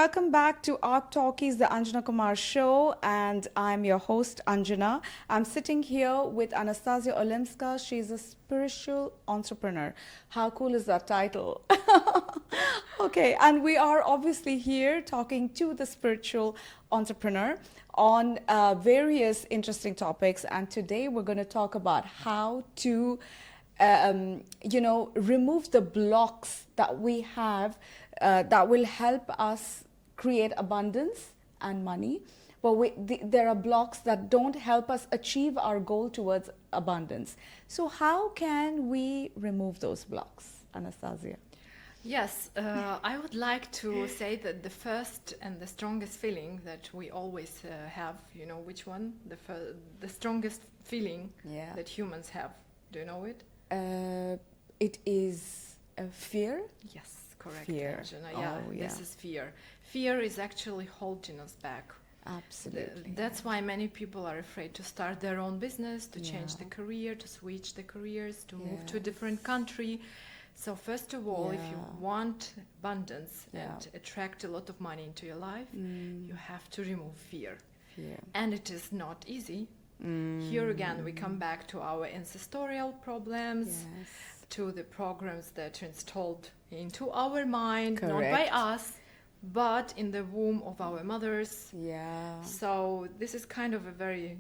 welcome back to our Talkies, the Anjana Kumar show, and I'm your host, Anjana. I'm sitting here with Anastasiya Olimska. She's a spiritual entrepreneur. How cool is that title? Okay, and we are obviously here talking to the spiritual entrepreneur on various interesting topics, and today we're going to talk about how to remove the blocks that we have that will help us create abundance and money. But there are blocks that don't help us achieve our goal towards abundance. So how can we remove those blocks, Anastasia? Yes, I would like to say that the first and the strongest feeling that we always have, you know which one? The strongest feeling that humans have. Do you know it? It is fear. Yes, correct. Fear. Anjana. Yeah, this is fear. Fear is actually holding us back. Absolutely. That's why many people are afraid to start their own business, to change the career, to switch the careers, to move to a different country. So first of all, if you want abundance and attract a lot of money into your life, you have to remove fear. And it is not easy. Here again, we come back to our ancestral problems, to the programs that are installed into our mind, not by us, but in the womb of our mothers. So this is kind of a very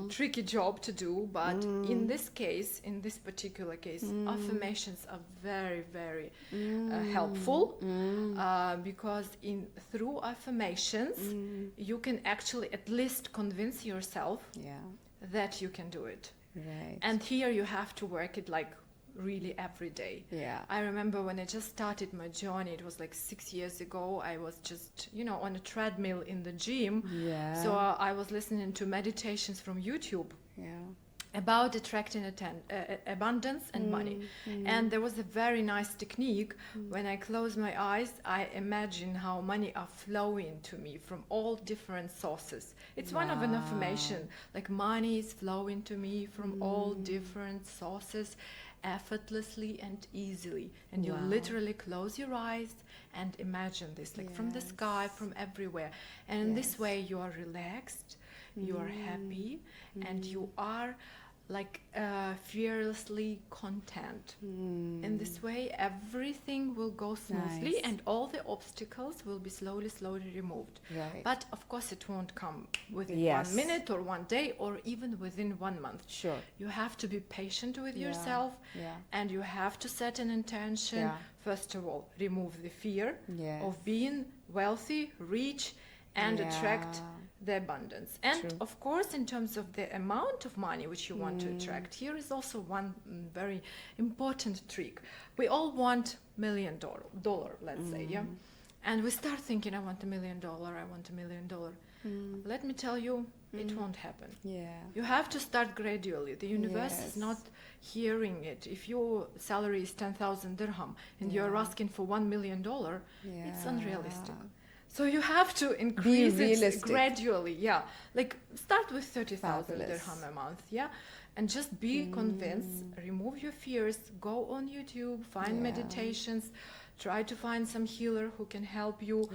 tricky job to do, but in this case, in this particular case, affirmations are very, very helpful because through affirmations you can actually at least convince yourself that you can do it. And here you have to work it like really every day. I remember when I just started my journey, it was like 6 years ago. I was just, on a treadmill in the gym. So I was listening to meditations from YouTube about attracting abundance and money. And there was a very nice technique. When I close my eyes, I imagine how money are flowing to me from all different sources. It's one of an affirmation, like money is flowing to me from all different sources, effortlessly and easily. And you literally close your eyes and imagine this, like from the sky, from everywhere. And in this way you are relaxed, you are happy, and you are like fearlessly content. In this way everything will go smoothly and all the obstacles will be slowly removed. But of course it won't come within 1 minute or 1 day or even within 1 month. You have to be patient with yourself, and you have to set an intention. First of all, remove the fear of being wealthy, rich, and attract the abundance. And of course, in terms of the amount of money which you want to attract, here is also one very important trick. We all want $1 million, let's say, and we start thinking, I want $1 million, I want $1 million. Let me tell you, it won't happen. You have to start gradually. The universe is not hearing it. If your salary is 10,000 dirham and you're asking for $1 million, it's unrealistic. So you have to increase it gradually. Like start with 30,000 dirham a month, and just be convinced. Remove your fears. Go on YouTube, find meditations. Try to find some healer who can help you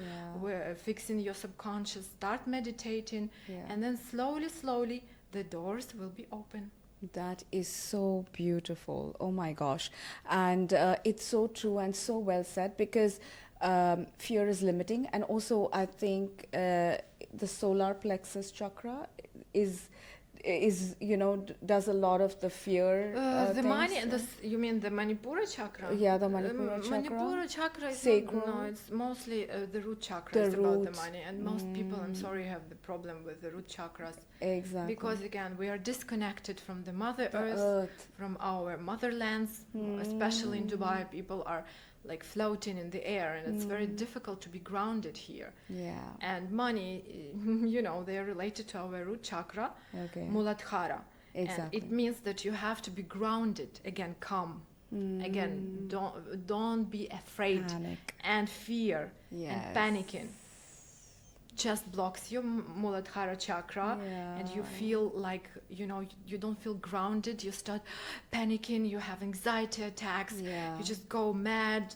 fixing your subconscious. Start meditating, and then slowly the doors will be open. That is so beautiful. Oh my gosh. And it's so true and so well said, because fear is limiting. And also I think the solar plexus chakra is does a lot of the fear the money, you mean the Manipura chakra? Yeah, the Manipura chakra. Manipura chakra is sacral. No, it's mostly the root chakra is about the money. And most people, I'm sorry, have the problem with the root chakras. Exactly. Because again, we are disconnected from the Mother Earth, from our motherlands. Especially in Dubai, people are like floating in the air, and it's very difficult to be grounded here. And money, they are related to our root chakra, Muladhara. And it means that you have to be grounded, again, calm. Again, don't be afraid and fear and panicking. Just blocks your Muladhara chakra, and you feel like, you don't feel grounded. You start panicking, you have anxiety attacks, you just go mad.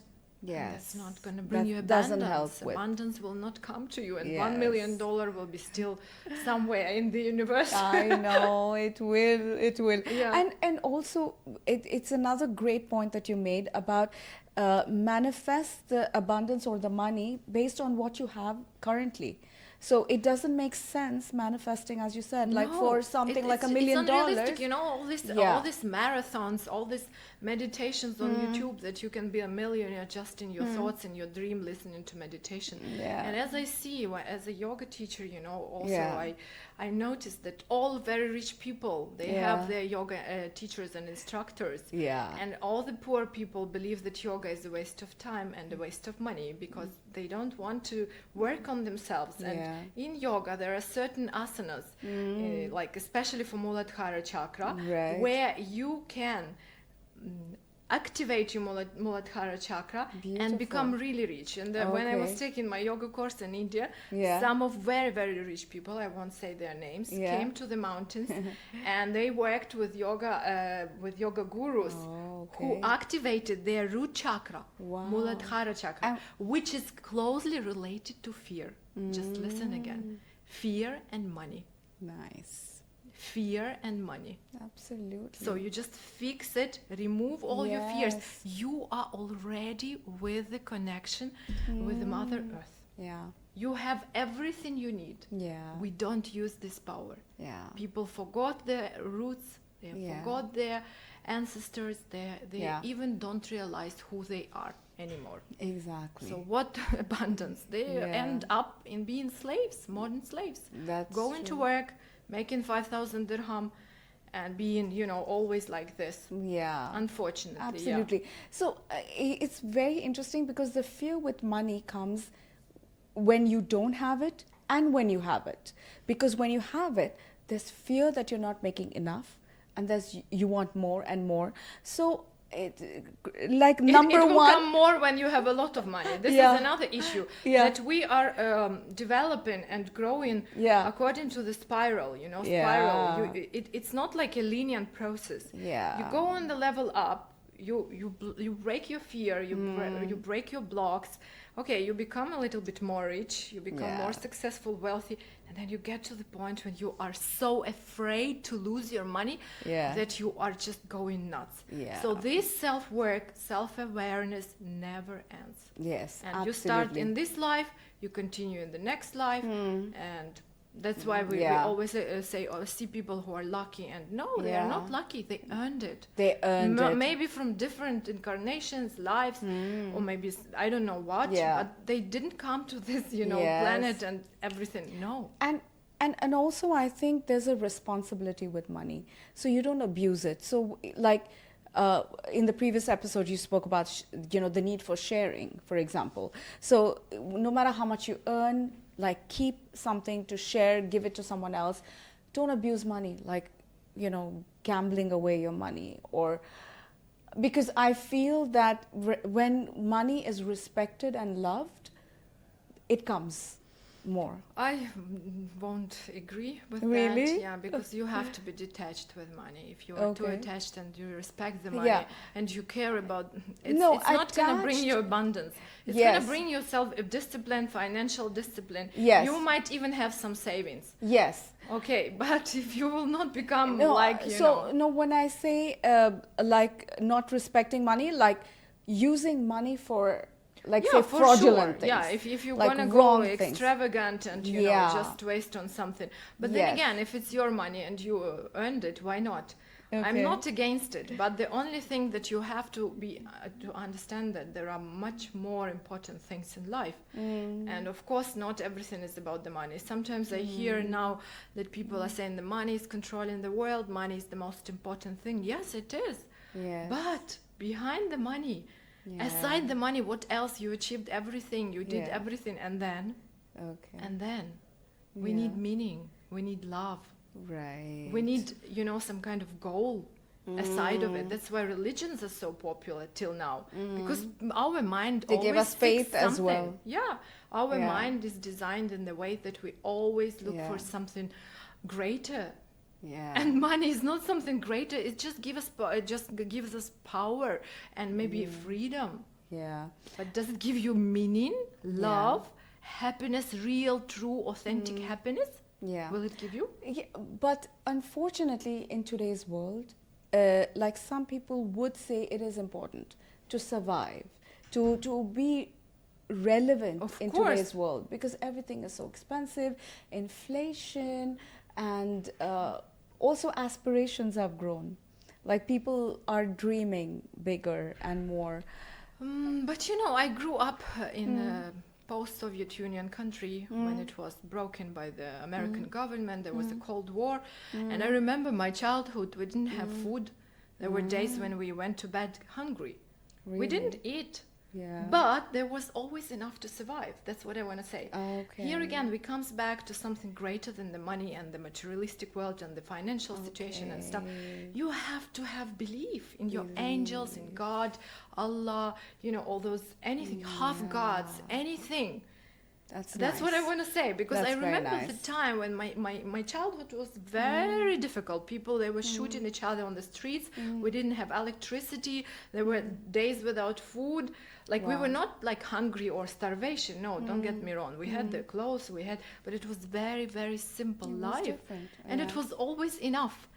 And that's Yes. not going to bring That you doesn't abundance. help with. Abundance will not come to you, and Yes. $1 million will be still somewhere in the universe. I know it will. It will. Yeah. And also, it's another great point that you made about manifest the abundance or the money based on what you have currently. So it doesn't make sense manifesting, as you said, like No, for something like $1 million. It's unrealistic, you know, all Yeah. these marathons, all these meditations on YouTube that you can be a millionaire just in your thoughts and your dream, listening to meditation. Yeah. And as I see, as a yoga teacher, you know, also Yeah. I noticed that all very rich people, they Yeah. have their yoga teachers and instructors. Yeah. And all the poor people believe that yoga is a waste of time and a waste of money because they don't want to work on themselves. And Yeah. in yoga, there are certain asanas, like especially for Muladhara chakra, Right. where you can activate your Muladhara chakra Beautiful. and become really rich. And when I was Okay. taking my yoga course in India, Yeah. some of very, very rich people, I won't say their names, Yeah. came to the mountains and they worked with yoga gurus Oh, who okay. activated their root chakra, Wow. Muladhara chakra, And- which is closely related to fear. Just listen again. Fear and money. Nice. Fear and money. Absolutely. So you just fix it, remove all your fears. Yes. You are already with the connection with the Mother Earth. Yeah. You have everything you need. Yeah. We don't use this power. Yeah. People forgot their roots, they Yeah. forgot their ancestors, they Yeah. even don't realize who they are anymore. Exactly. So what abundance? They Yeah. end up in being slaves, modern slaves. That's Going to true. work, making 5,000 dirham and being, you know, always like this. Yeah. Unfortunately, Absolutely. So it's very interesting because the fear with money comes when you don't have it and when you have it. Because when you have it, there's fear that you're not making enough, and there's you want more and more. So like Yeah. number it will one. come more when you have a lot of money. This Yeah. is another issue Yeah. that we are developing and growing Yeah. according to the spiral. You know, Yeah. spiral. It's not like a linear process. Yeah. You go on the level up. You break your fear. You break your blocks. Okay, you become a little bit more rich. You become Yeah. more successful, wealthy, and then you get to the point when you are so afraid to lose your money Yeah. that you are just going nuts. Yeah. So this self-work, self-awareness never ends. Yes. And absolutely. you start in this life, you continue in the next life, and that's why we Yeah. always say or see people who are lucky, and no, they are not Yeah. lucky. They earned it. They earned it. Maybe from different incarnations, lives, or maybe I don't know what. Yeah. But they didn't come to this, Yes. planet and everything. No. And also I think there's a responsibility with money, so you don't abuse it. So like in the previous episode you spoke about the need for sharing, for example. So no matter how much you earn, like keep something to share, give it to someone else. Don't abuse money, like gambling away your money, or because I feel that when money is respected and loved, it comes more. I won't agree with Really? that. Yeah, because you have to be detached with money. If you are too Okay. attached and you respect the money Yeah. and you care about it's not going to bring you abundance. It's going Yes. to bring yourself a discipline, financial discipline. Yes. You might even have some savings. Yes. Okay, but if you will not become No, like, when I say like not respecting money, like using money for say for fraudulent sure. things. Yeah, if you're like gonna go wrong things. extravagant and Yeah. just waste on something, but then Yes. again, if it's your money and you earned it, why not? I'm Okay. not against it, but the only thing that you have to be to understand that there are much more important things in life, and of course, not everything is about the money. Sometimes I hear now that people are saying the money is controlling the world, money is the most important thing. Yes, it is. Yes. But behind the money, Yeah. aside the money, what else? You achieved everything, you did Yeah. everything, and then we Yeah. need meaning, we need love, Right. we need some kind of goal aside of it. That's why religions are so popular till now, because our mind They give always us faith seeks as something. well. Yeah, our Yeah. mind is designed in the way that we always look Yeah. for something greater. Yeah. And money is not something greater. It just gives us power and maybe freedom. Yeah. But does it give you meaning, love, happiness, real, true, authentic happiness? Yeah. Will it give you? Yeah, but unfortunately, in today's world, like some people would say, it is important to survive, to be relevant Of in course. today's world, because everything is so expensive, inflation, and also aspirations have grown. Like people are dreaming bigger and more. But I grew up in a post-Soviet Union country when it was broken by the American government. There was a Cold War, and I remember my childhood. We didn't have food. There were days when we went to bed hungry. We Really? didn't eat. Yeah. But there was always enough to survive. That's what I want to say. Okay. Here again, we comes back to something greater than the money and the materialistic world and the financial situation and stuff. You have to have belief in your angels, in God, Allah, all those, anything, half gods, anything. That's That's what I nice. want to say, because That's I very remember nice. the time when my childhood was very difficult. People, they were shooting each other on the streets. We didn't have electricity. There were days without food. Like we were not like hungry or starvation. No, don't get me wrong. We had the clothes, but it was very, very simple It was life. different, And it yeah. was always enough.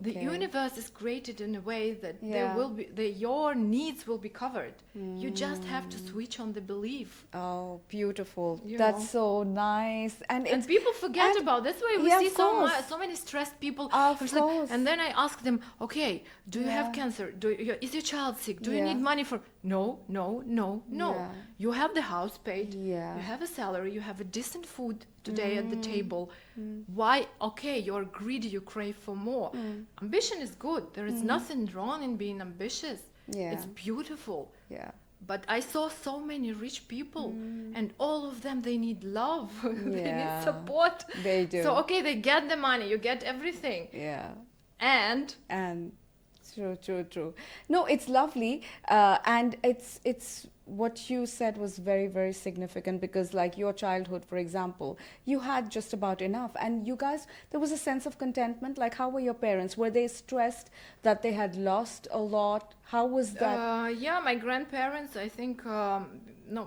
The Okay. universe is created in a way that Yeah. your needs will be covered. You just have to switch on the belief. Oh, beautiful. You That's know. so nice. And And it's people forget and- about. That's why we Yeah, see of course. so many stressed people. Of who's like- course. and then I ask them, okay, do you have Yeah. cancer? Is your child sick? Do you Yeah. need money for? No. Yeah. You have the house paid. Yeah. You have a salary. You have a decent food today at the table. Why? Okay, you're greedy. You crave for more. Ambition is good. There is nothing wrong in being ambitious. Yeah. It's beautiful. Yeah. But I saw so many rich people, and all of them, they need love. They need Yeah. support. They do. So, okay, they get the money, you get everything. Yeah. And And true. No, it's lovely, and it's what you said was very, very significant, because like your childhood, for example, you had just about enough, and you guys, there was a sense of contentment. Like, how were your parents? Were they stressed that they had lost a lot? How was that? yeah, my grandparents, I think, no,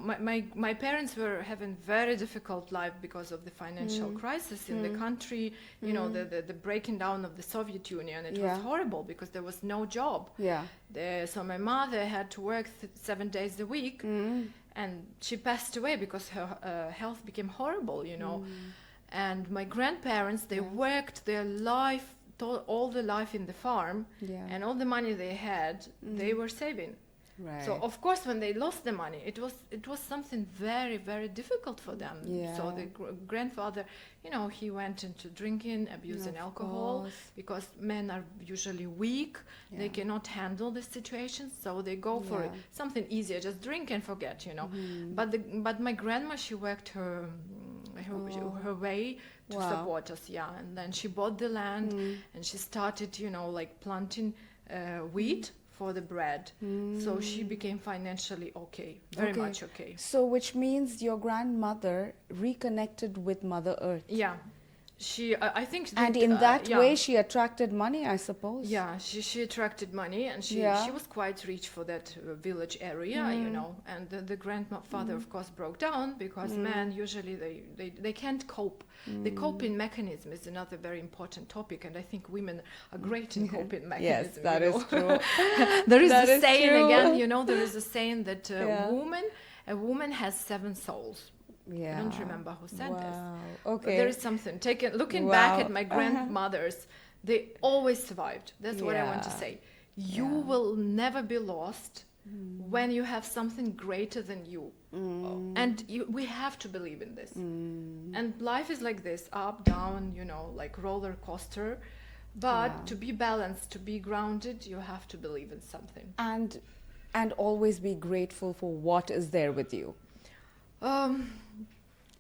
my parents were having very difficult life because of the financial crisis in the country. The breaking down of the Soviet Union. It Yeah. was horrible because there was no job. Yeah. So my mother had to work 7 days a week, and she passed away because her health became horrible. And my grandparents, they worked their life, all the life in the farm, Yeah. and all the money they had, they were saving. Right. So of course, when they lost the money, it was something very, very difficult for them. Yeah. So the grandfather, he went into drinking, abusing Of alcohol, course. because men are usually weak. They Yeah. cannot handle the situation, so they go for Yeah. something easier, just drink and forget. But my grandma, she worked her way to Wow. support us. Yeah, and then she bought the land and she started, like planting wheat for the bread. So she became financially okay, very Okay. much okay. So, which means your grandmother reconnected with Mother Earth. Yeah, I think. And that, in that yeah. way, she attracted money, I suppose. Yeah, she attracted money, and she Yeah. was quite rich for that village area, And the grandfather, of course, broke down because men usually they can't cope. The coping mechanism is another very important topic, and I think women are great in coping mechanism. Yes, that is true. There is That a is saying true. again, there is a saying that Yeah. a woman has 7 souls. Yeah. I don't remember who said this. Wow. But Okay. there is something. Looking back Wow. at my grandmothers, they always survived. That's what I want to Yeah. say. You Yeah. will never be lost when you have something greater than you. And we have to believe in this. And life is like this, up, down, like roller coaster. But Yeah. to be balanced, to be grounded, you have to believe in something. And always be grateful for what is there with you.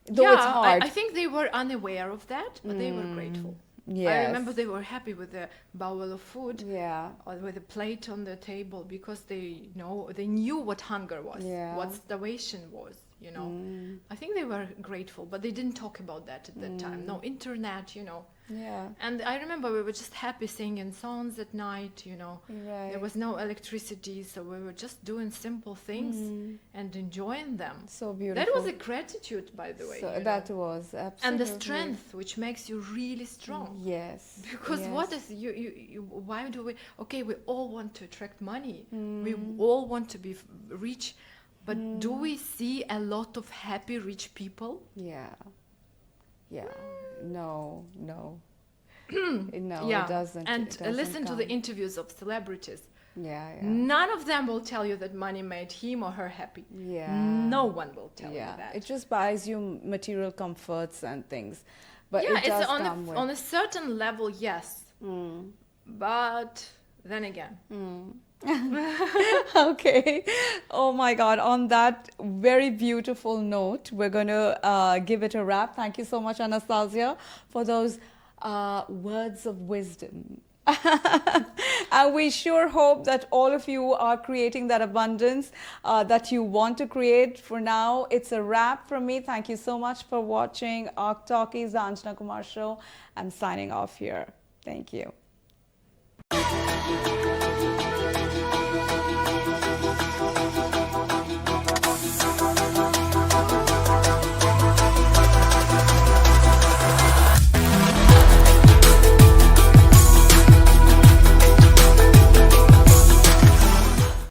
Though yeah, it's hard. I think they were unaware of that, but they were grateful. I Yes. remember they were happy with the bowl of food, Yeah. or with a plate on the table, because they knew what hunger was, Yeah. what starvation was. you know. I think they were grateful, but they didn't talk about that at that time. No internet, you know. Yeah. And I remember we were just happy singing songs at night, you know. Right. There was no electricity, so we were just doing simple things and enjoying them. So beautiful. That was a gratitude, by the way. So you that know. was absolutely. And the strength, which makes you really strong. Yes. Because yes. what is you why do we, okay, we all want to attract money, we all want to be rich, but do we see a lot of happy rich people? Yeah. No. No, Yeah. it doesn't. And it doesn't listen to come. the interviews of celebrities. Yeah. None of them will tell you that money made him or her happy. Yeah. No one will tell you Yeah. that. It just buys you material comforts and things, but Yeah, it does it's come with. on a certain level, yes. But then again, Okay. Oh my God. On that very beautiful note, we're going to give it a wrap. Thank you so much, Anastasia, for those words of wisdom. And we sure hope that all of you are creating that abundance that you want to create. For now, it's a wrap from me. Thank you so much for watching our Talkies, the Anjana Kumar Show. I'm signing off here. Thank you.